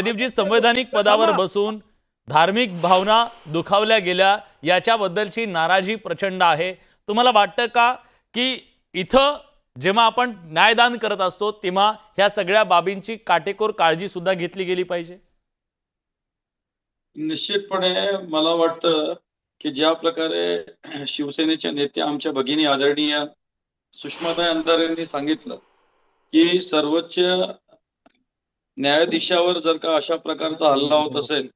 रणदीपजी, संवैधानिक पदावर बसून धार्मिक भावना दुखावल्या गेल्या याच्याबद्दलची नाराजी प्रचंड आहे. तुम्हाला वाटतं का की इथं जेव्हा आपण न्यायदान करत असतो तेव्हा ह्या सगळ्या बाबींची काटेकोर काळजी सुद्धा घेतली गेली पाहिजे? निश्चितपणे मला वाटतं की ज्या प्रकारे शिवसेनेच्या नेत्या आमच्या भगिनी आदरणीय सुषमाताई अंधारे यांनी सांगितलं की सर्वोच्च न्यायाधीशावर जर का अशा प्रकारचा हल्ला होत असेल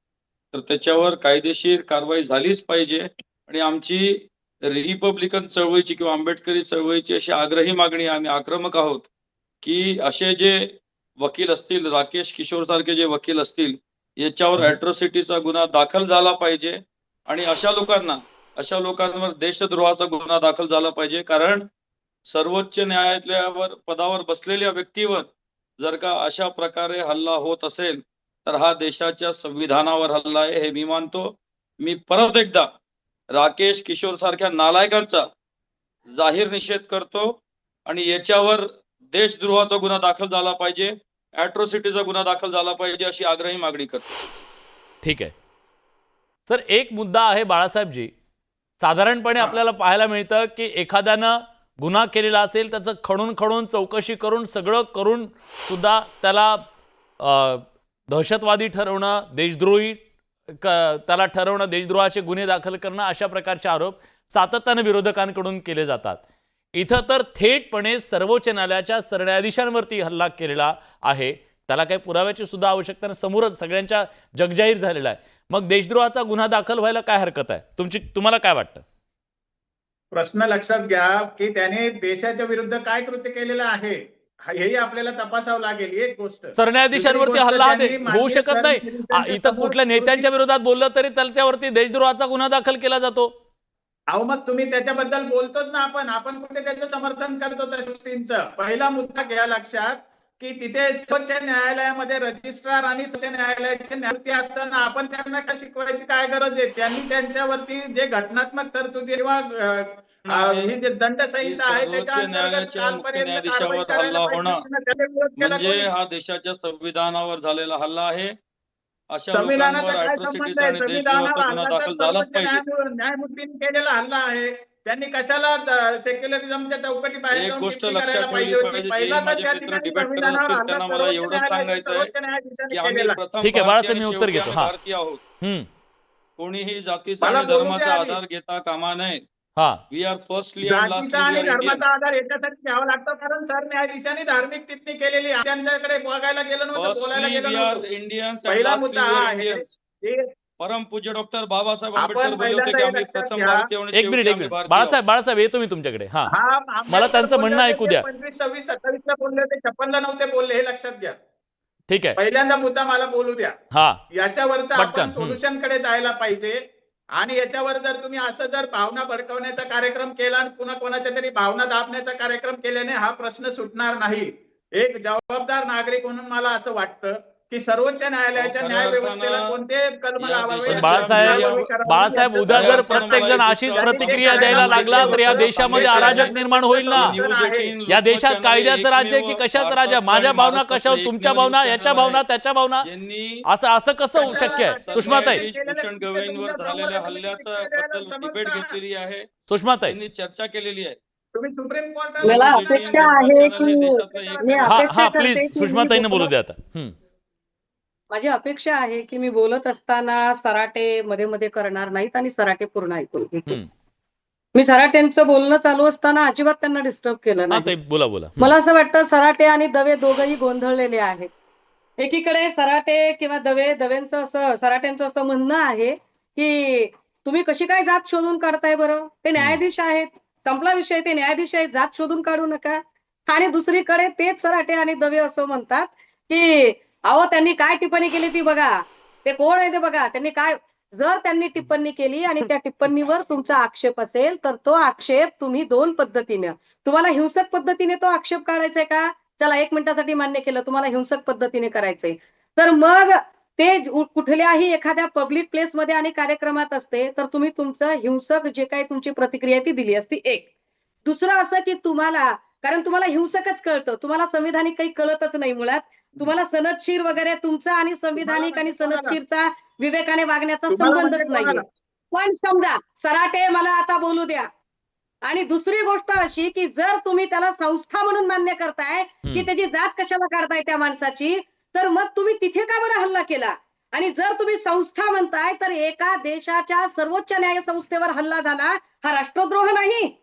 तर त्याच्यावर कायदेशीर कारवाई झालीच पाहिजे. आणि आमची रिपब्लिकन चळवळीची किंवा आंबेडकरी चळवळीची अशी आग्रही मागणी, आम्ही आक्रमक आहोत की असे जे वकील असतील, राकेश किशोर सारखे जे वकील असतील, याच्यावर अॅट्रॉसिटीचा गुन्हा दाखल झाला पाहिजे. आणि अशा लोकांवर देशद्रोहाचा गुन्हा दाखल झाला पाहिजे. कारण सर्वोच्च न्यायालयावर पदावर बसलेल्या व्यक्तीवर जर का अशा प्रकारे हल्ला होत असेल तर हा देशाच्या संविधानावर हल्ला आहे, हे मी मानतो. मी परत एकदा राकेश किशोर सारख्या नालायकांचा जाहीर निषेध करतो आणि याच्यावर देशद्रोहाचा गुन्हा दाखल झाला पाहिजे, अॅट्रॉसिटीचा गुन्हा दाखल झाला पाहिजे, अशी आग्रही मागणी करतो. ठीक आहे सर, एक मुद्दा आहे बाळासाहेबजी, साधारणपणे आपल्याला पाहायला मिळतं की एखाद्यानं गुन्हा केलेला असेल त्याचं खणून खणून चौकशी करून सगळं करून सुद्धा त्याला दहशतवादी ठरवणं, देशद्रोही त्याला ठरवणं, देशद्रोहाचे गुन्हे दाखल करणं, अशा प्रकारचे आरोप सातत्याने विरोधकांकडून केले जातात. इथं तर थेटपणे सर्वोच्च न्यायालयाच्या सरन्यायाधीशांवरती हल्ला केलेला आहे, त्याला काही पुराव्याची सुद्धा आवश्यकता नाही, समोरच सगळ्यांच्या जगजाहीर झालेला आहे. मग देशद्रोहाचा गुन्हा दाखल व्हायला काय हरकत आहे? तुम्हाला काय वाटतं? प्रश्न लक्षात घ्या की त्याने देशाच्या विरुद्ध काय कृत्य केलेलं आहे हेही आपल्याला तपासावं लागेल. एक गोष्ट, सरन्यायाधीशांवरती हल्ला होऊ शकत नाही. इथं कुठल्या नेत्यांच्या विरोधात बोललं तरी त्याच्यावरती देशद्रोहाचा गुन्हा दाखल केला जातो. अहो मग तुम्ही त्याच्याबद्दल बोलतोच ना, आपण कुठे त्याचं समर्थन करतो त्या स्क्रीनचं. पहिला मुद्दा घ्या लक्षात की तिथे सर्वोच्च न्यायालयामध्ये रजिस्ट्रार आणि सर्वोच्च न्यायालयाचे न्यायमूर्ती असताना आपण त्यांना का शिकवायची काय गरज आहे? त्यांनी त्यांच्यावरती जे घटनात्मक तरतुदी किंवा ही जे दंडसंहिता आहे त्याच्या अंतर्गत कालपर्यंत कारवाई हल्ला होणं म्हणजे करायला हा देशाच्या संविधानावर झालेला हल्ला आहे. अशा संविधानाचा लोकांवर काय अॅट्रॉसिटीचा संबंध आहे? आणि संविधानावर देशद्रोहाचा गुन्हा हल्ला तर दाखल झालाच सर्वोच्च पाहिजे. न्यायमूर्तींनी केलेला हल्ला आहे. त्यांनी कशाला सेक्युलरिझमच्या चौकटी बाहेर एक जाऊन गोष्ट टिप्पणी लक्षात करायला ठेवली पाहिजे होती? पाहिजे, पहिला जे तर माझे त्या मित्र ठिकाणी डिबेट करत संविधानावर असतील हल्ला त्यांना मला सर्वोच्च एवढंच सांगायचं आहे सर्वोच्च की न्यायाधीशांनी आम्ही केलेला. प्रथम ठीक आहे बाळासाहेब, मी उत्तर घेतो. हा भारतीय आहोत. कोणीही जातीचा मला आणि बोलू धर्माचा द्या आधी. आधार घेता कामा नये. हा वी आर फर्स्टली अँड जातीचा लास्टली वी आणि आर इंडियन. धर्माचा आधार याच्यासाठी घ्यावा लागतो कारण सरन्यायाधीशांनी धार्मिक टिप्पणी केलेली आहे. त्यांच्याकडे बघायला गेलं नव्हतं, बोलायला फर्स्टली गेलं वी आर नव्हतं. इंडियन्स अँड पहिला लास्टली मुद्दा वी हा आर आहे इंडियन्स. की परम पूज्य डॉक्टर बाबासाहेब आपण आंबेडकर बोलले होते की पहिल्यांदा हे आम्ही लक्षात प्रथम घ्या. भारतीय आणि एक शेवटी मिनिट आम्ही भारतीय आहोत. बाळासाहेब येतो मी तुमच्याकडे. हा हा मला त्यांचं म्हणणं ऐकू द्या. 25, 26, 27 ला बोलले होते, 56 ला नव्हते बोलले, हे लक्षात घ्या. ठीक आहे. पहिल्यांदा मुद्दा मला बोलू द्या. हा याच्यावरचं पटकन. आपण सोल्युशन कडे जायला पाहिजे. आणि याच्यावर जर तुम्ही असं जर भावना भडकवण्याचा कार्यक्रम केला आणि पुन्हा कोणाच्या तरी भावना दाबण्याचा कार्यक्रम केल्याने हा प्रश्न सुटणार नाही. एक जबाबदार नागरिक म्हणून मला असं वाटतं की सर्वोच्च न्यायालयाच्या खऱ्या न्याय व्यवस्थेला अर्थानं कोणते कलम या लावावे देशाच्या याची बाळासाहेब अंमलबजावणी करावी बाळासाहेब याचं उद्या खऱ्या जर अर्थानं प्रत्येक मला जण एक अशीच गोष्ट प्रतिक्रिया हे द्यायला करायला लागला तर या पाहिजे. देशामध्ये हे अराजक करायला निर्माण होईल ना. पाहिजे. न्यूज 18 या देशात लोकमत कायद्याचं चॅनल राज्य की एकमेव कशाचं राज्य? भारतातलं माझ्या आणि भावना महाराष्ट्रातलं कशावर, तुमच्या एकमेव भावना, न्यूज याच्या चॅनल भावना, आहे त्याच्या भावना, ज्यांनी असं कसं होऊ शक्य आहे? सुषमाताई भूषण गवईंवर झालेल्या हल्ल्याचा बद्दल डिबेट घेतलेली आहे, सुषमाताई त्यांनी चर्चा केलेली आहे. तुम्ही सुप्रीम मला कोर्टाला अपेक्षा आहे की मी हा अपेक्षा करते प्लीज की सुषमाताईंना बोलू द्या आता. माझी अपेक्षा आहे की मी बोलत असताना सराटे मध्ये मध्ये करणार नाहीत आणि सराटे पूर्ण ऐकून घेतील. मी सराटेंचं बोलणं चालू असताना अजिबात त्यांना डिस्टर्ब केलं नाही. बोला. मला असं वाटतं सराटे आणि दवे दोघंही गोंधळलेले आहेत. एकीकडे सराटे किंवा दवेंचं असं सराटेंचं असं म्हणणं आहे की तुम्ही कशी काय जात शोधून काढताय बरं? ते न्यायाधीश आहेत, संपला विषय, ते न्यायाधीश आहेत, जात शोधून काढू नका. आणि दुसरीकडे तेच सराटे आणि दवे असं म्हणतात की अहो त्यांनी काय टिप्पणी केली ती बघा, ते कोण आहे ते बघा, त्यांनी काय, जर त्यांनी टिप्पणी केली आणि त्या टिप्पणीवर तुमचा आक्षेप असेल तर तो आक्षेप तुम्ही दोन पद्धतीने, तुम्हाला हिंसक पद्धतीने तो आक्षेप काढायचाय का? चला 1 मिनिटासाठी मान्य केलं, तुम्हाला हिंसक पद्धतीने करायचंय, तर मग ते कुठल्याही एखाद्या पब्लिक प्लेस मध्ये आणि कार्यक्रमात असते तर तुम्ही तुमचं हिंसक जे काही तुमची प्रतिक्रिया ती दिली असती. एक दुसरं असं की तुम्हाला, कारण तुम्हाला हिंसकच कळतं, तुम्हाला संविधानिक काही कळतच नाही मुळात, तुम्हाला सनदशीर वगैरे तुमचा आणि संविधानिक आणि सनदशीरचा विवेकाने वागण्याचा तुम्हाला संबंधच म्हणजे नाहीये. कोणाला? पण समजा सराटे मला आता बोलू द्या. आणि दुसरी गोष्ट अशी की जर तुम्ही त्याला संस्था म्हणून मान्य करताय की त्याची जात कशाला काढताय त्या माणसाची, तर मग तुम्ही तिथे का बरं हल्ला केला? आणि जर तुम्ही संस्था म्हणताय तर एका देशाच्या सर्वोच्च न्याय संस्थेवर हल्ला झाला हा राष्ट्रद्रोह नाही?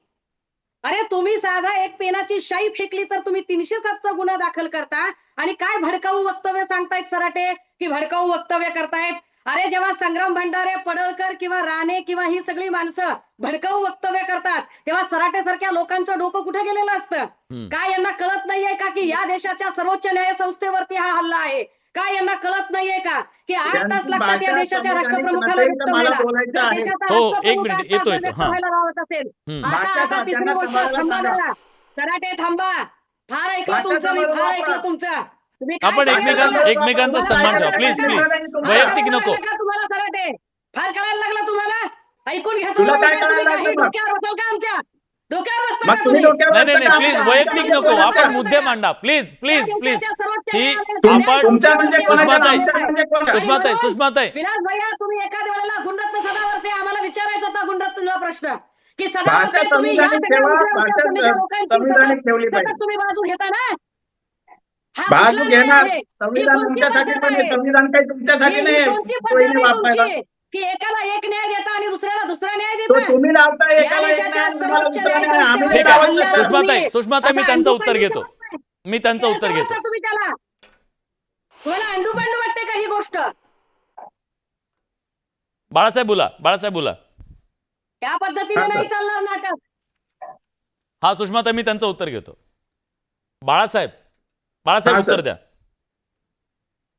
अरे तुम्ही साधा एक पेनाची शाई फेकली तर तुम्ही 307चा गुन्हा दाखल करता आणि काय भडकाऊ वक्तव्य सांगतायत सराटे की भडकाऊ वक्तव्य करतायत. अरे जेव्हा संग्राम भंडारे, पडळकर किंवा राणे किंवा ही सगळी माणसं भडकाऊ वक्तव्य करतात तेव्हा सराटे सारख्या लोकांचं डोकं कुठे गेलेलं असतं? काय यांना कळत नाहीये का की या देशाच्या सर्वोच्च न्याय संस्थेवरती हा हल्ला आहे? काय यांना कळत नाहीये का की 8 तास लागतात या देशाच्या राष्ट्रप्रमुखाला वक्तव्याला? जर देशाचा हो, राष्ट्रप्रमुख एक मिनिट, 8 तास येतो, जर हा. व्हायला लावत असेल. भाषा आता तिसरी त्यांना गोष्ट सांभाळायला थांबा सांगा. जरा. सराटे थांबा. फार ऐकलं भाषा तुमचं, मी सांभाळून फार वापरा. ऐकलं तुमचं. तुम्ही काय आपण सांगायला एकमेकांचा लागला? सन्मान ठेवा. प्लीज तुम्हाला प्लीज वैयक्तिक कळायला नको. लागलं का तुम्हाला सराटे? फार कळायला लागलं तुम्हाला? ऐकून घ्या तुला तुम्ही काय काही कळायला लागलं? डोक्यावर बसाल का आमच्या? डोक्यावर बसता मग का तुम्ही तुम्ही? डोक्यावर नाही नाही बसता नाही का? प्लीज आमच्या- वैयक्तिक आमच्या नको. कोणाच्या? आपण मुद्दे मांडा. प्लीज प्लीज प्लीज ही आपण तुमच्या म्हणजे कोणाच्या? सुषमाताई, आमच्या म्हणजे कोणाच्या? सुषमाताई, सुषमाताई, विलास भैया तुम्ही एखाद्या वेळेला गुणरत्न सदावरती आम्हाला विचारायचा होता गुणरत्नला प्रश्न की भाषा सदावरती तुम्ही या संविधानिक सगळ्या ठेवा, मुद्द्यावर भाषा चर्चेच्या लोकांची संविधानिक ठेवली सतत पाहिजे. तुम्ही बाजू घेता ना? हा बाजू कुठला न्याय घेणार. आहे? ही संविधान कोणती तुमच्यासाठी पद्धत पण आहे. आहे? संविधान काही तुमच्यासाठी ही नाही कोणती पद्धत कोणी आहे वापरायला. तुमची की एकाला एक न्याय देता आणि दुसऱ्याला दुसरा न्याय तो देता? तुम्ही लावता या एकाला एक देशाच्या नाही, तुम्हाला सर्वोच्च दुसरा न्याय नाही. आम्ही संस्थेवर ठीक लावत आहे. नाही. हल्ला सुषमाताई, तुम्ही- सुषमाताई, मी आता त्यांचं अंडू उत्तर पंडू घेतो. समजताय? मी त्यांचं काय उत्तर घेतो. समजता तुम्ही त्याला? तुम्हाला अंडू पंडू वाटते का ही गोष्ट? बाळासाहेब बोला, बाळासाहेब बोला. त्या पद्धतीने नाही चालणार नाटक. हा सुषमाताई, मी त्यांचं उत्तर घेतो. बाळासाहेब, बाळासाहेब हा, उत्तर सर. द्या.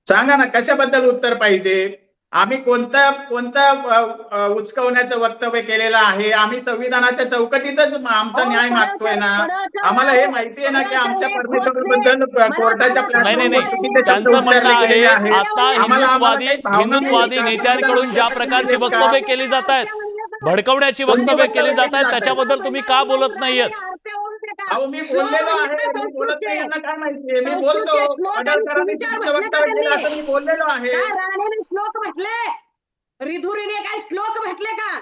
सांगा ना कशाबद्दल उत्तर पाहिजे? आम्ही कोणतं उचकवण्याचं वक्तव्य केलेलं आहे? आम्ही संविधानाच्या चौकटीतच आमचा न्याय मागतोय ना. आम्हाला हे माहिती आहे ना की आमच्या परमेश्वर बद्दल कोर्टाच्या नाही नाही प्लॅटफॉर्मवर चुकीचे नाही, शब्द त्यांचं म्हणणं उच्चारले आहे गेलेले आहेत. आता आम्हाला काही भावना हिंदुत्वादी नाही. नेत्यांकडून ज्या प्रकारची वक्तव्य केली जात आहेत, भडकवण्याची वक्तव्य केली जात आहेत, त्याच्याबद्दल तुम्ही का बोलत नाहीयेत? अहो मी बोललेलो आहे. मी बोलत नाही यांना काय माहितीये? मी बोलतो. पडळकरांनी चुकीचं वक्तव्य केलं असं मी बोललेलो आहे. राणेने श्लोक म्हटले, रिधुरीने काय श्लोक म्हटले का?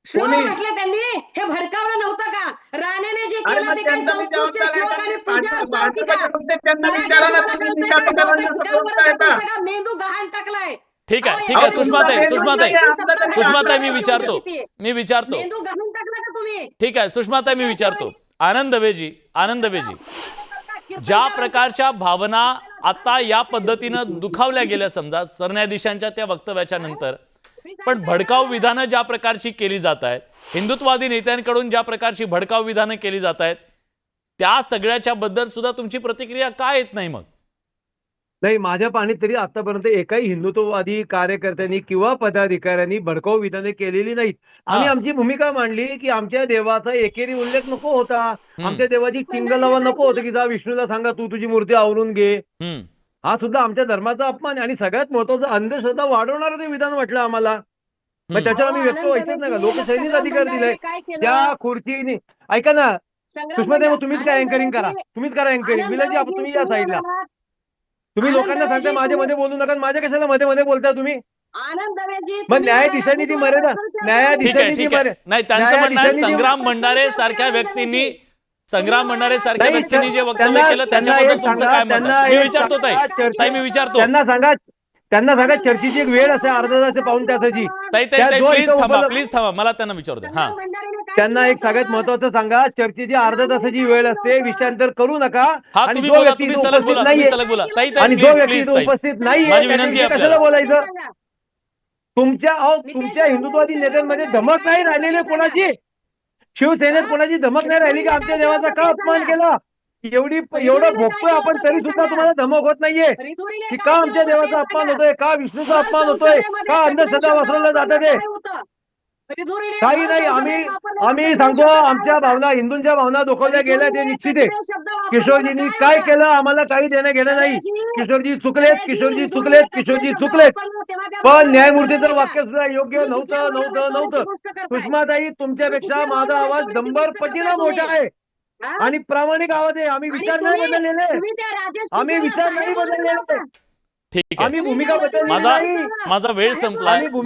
श्लोक कोणी? म्हटले त्यांनी, हे भडकावणं नव्हतं का? राणेने जे अरे केलं मग ते काही त्यांचा विचार संस्कृतचे श्लोक आणि पूजा अर्चा होती का? त्यांना विचारा ना तुम्ही टीकापकारांना असं बोलताय का? मेंदू गहाण टाकलाय. ठीक आहे, ठीक अहो, आहे. सुषमाताई, तुमचा सुषमाताई, मेंदू सुषमाताई, मी विचारतो, मी विचारतो. मेंदू गहाण टाकला का तुम्ही? ठीक आहे सुषमाताई, मी विचारतो. आनंद दवेजी, आनंद दवेजी, ज्या प्रकारच्या भावना आता या पद्धतीनं दुखावल्या गेल्या समजा सरन्यायाधीशांच्या त्या वक्तव्याच्या नंतर, पण भडकाऊ विधानं ज्या प्रकारची केली जात आहेत, हिंदुत्ववादी नेत्यांकडून ज्या प्रकारची भडकाऊ विधानं केली जात आहेत, त्या सगळ्याच्या बद्दल सुद्धा तुमची प्रतिक्रिया का येत नाही? मग नाही, माझ्या पाहणीत तरी आतापर्यंत एकाही हिंदुत्ववादी कार्यकर्त्यांनी किंवा पदाधिकाऱ्यांनी भडकाऊ विधाने केलेली नाहीत. आम्ही आमची भूमिका मांडली की आमच्या देवाचा एकेरी उल्लेख नको होता, आमच्या देवाची चिंगलावा नको होतं की जा विष्णूला सांगा तू तुझी मूर्ती आवरून घे. हा सुद्धा आमच्या धर्माचा अपमान आहे आणि सगळ्यात महत्वाचं अंधश्रद्धा वाढवणारं ते विधान वाटलं आम्हाला. मग त्याच्यावर आम्ही व्यक्त व्हायचंच नाही का? लोकशाहीनेच अधिकार दिलाय. त्या खुर्चीने ऐका ना सुषमाताई, मग तुम्हीच काय अँकरिंग करा, तुम्हीच करा अँकरिंग. विलाजी तुम्ही या साईडला. तुम्ही लोकांना सांगता मध्ये मध्ये बोलू नका, माझ्या कशाला मध्ये मध्ये बोलता तुम्ही? मग न्यायाधीशांनी ती मर्यादा, ठीक आहे, न्यायाधीशांनी ती ठीक आहे. नाही, त्यांचं म्हणणं आहे संग्राम भंडारे सारख्या व्यक्तींनी जे वक्तव्य केलं त्याच्याबद्दल तुमचं काय मत आहे? मी विचारतो ताई, मी विचारतो. त्यांना सांगा चर्चेची एक वेळ असते, अर्धा तास पाहून तासाची. ताई, प्लीज थांबा, मला त्यांना विचारू द्या. हा, त्यांना एक सगळ्यात महत्वाचं सांगा, चर्चेची अर्धा तासाची वेळ असते, विषयांतर करू नका. हा, आणि तुम्ही जो बोला, व्यक्ती तुम्ही इथं सलग उपस्थित बोला, नाहीये, तुम्ही सलग बोला. ताई, आणि प्लीज जो व्यक्ती प्लीज इथं ताई, उपस्थित नाहीये माझी विनंती आहे कशाला आपल्याला. बोलायचं? तुमच्या हिंदुत्ववादी नेत्यांमध्ये धमक नाही राहिलेली कोणाची? शिवसेनेत कोणाची धमक नाही राहिली का? आमच्या देवाचा का अपमान केला? एवढं भोगतोय आपण तरी सुद्धा तुम्हाला धमक होत नाहीये की का आमच्या देवाचा अपमान होतोय, का विष्णूचा अपमान होतोय, का अंधश्रद्धा वासरवलं जातं ते? काही नाही. आम्ही सांगतो आमच्या भावना, हिंदूंच्या भावना दुखवल्या गेल्या ते निश्चित आहे. किशोरजींनी काय केलं आम्हाला काही देणं घेणं नाही. किशोरजी चुकलेत. पण न्यायमूर्तीचं वाक्य सुद्धा योग्य नव्हतं. सुषमाताई, तुमच्यापेक्षा माझा आवाज 100 पटीनं मोठा आहे. हा? आणि प्रामाणिक आवाज आहे. आम्ही आणि विचार नाही तुम्ही- बदललेले. तुम्ही त्या राजेश आम्ही किशोरला विचार काय नाही बोलत बदललेले. होता? ठीक आहे. आम्ही भूमिका बदललेली माझा नाही. माझा वेळ संपलाय. आम्ही